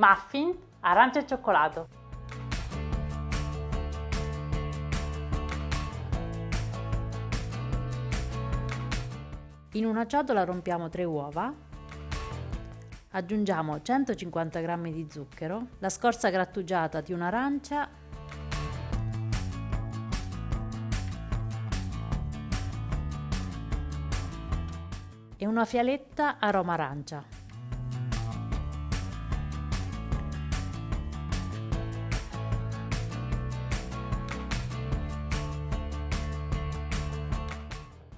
muffin, arancia e cioccolato. In una ciotola rompiamo 3 uova, aggiungiamo 150 g di zucchero, la scorza grattugiata di un'arancia e una fialetta aroma arancia.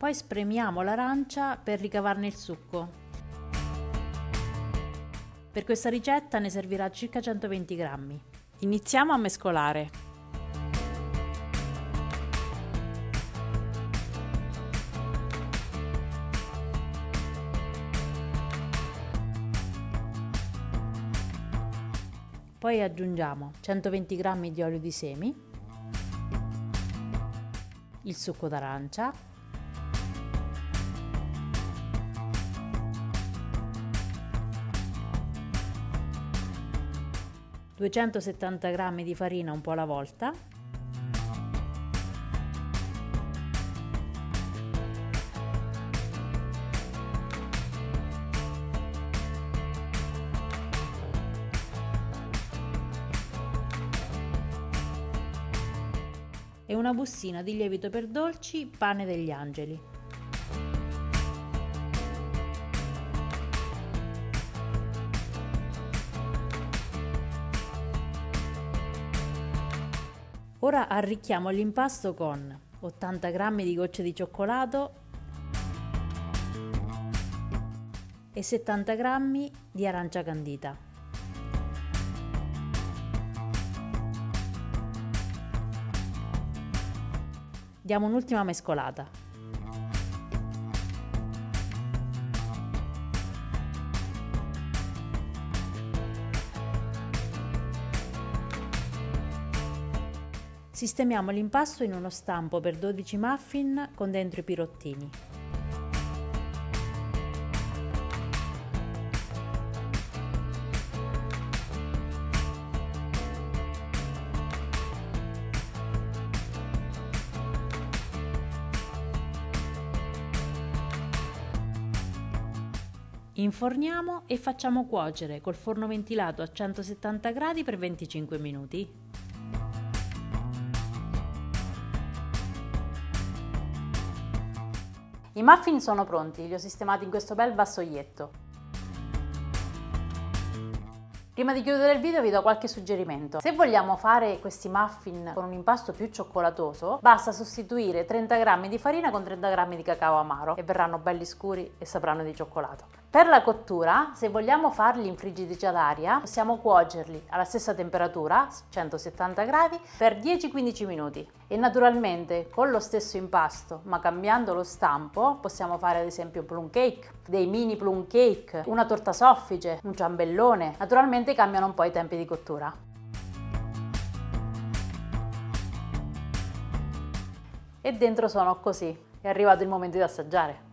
Poi spremiamo l'arancia per ricavarne il succo. Per questa ricetta ne servirà circa 120 g. Iniziamo a mescolare. Poi aggiungiamo 120 g di olio di semi, il succo d'arancia, 270 g di farina un po' alla volta, e una bustina di lievito per dolci Pane degli Angeli. Ora arricchiamo l'impasto con 80 g di gocce di cioccolato e 70 g di arancia candita. Diamo un'ultima mescolata. Sistemiamo l'impasto in uno stampo per 12 muffin con dentro i pirottini. Inforniamo e facciamo cuocere col forno ventilato a 170 gradi per 25 minuti. I muffin sono pronti, li ho sistemati in questo bel vassoietto. Prima di chiudere il video vi do qualche suggerimento. Se vogliamo fare questi muffin con un impasto più cioccolatoso, basta sostituire 30 g di farina con 30 g di cacao amaro e verranno belli scuri e sapranno di cioccolato. Per la cottura, se vogliamo farli in friggitrice ad aria, possiamo cuocerli alla stessa temperatura, 170 gradi, per 10-15 minuti. E naturalmente con lo stesso impasto, ma cambiando lo stampo, possiamo fare ad esempio plum cake, dei mini plum cake, una torta soffice, un ciambellone. Naturalmente cambiano un po' i tempi di cottura. E dentro sono così. È arrivato il momento di assaggiare.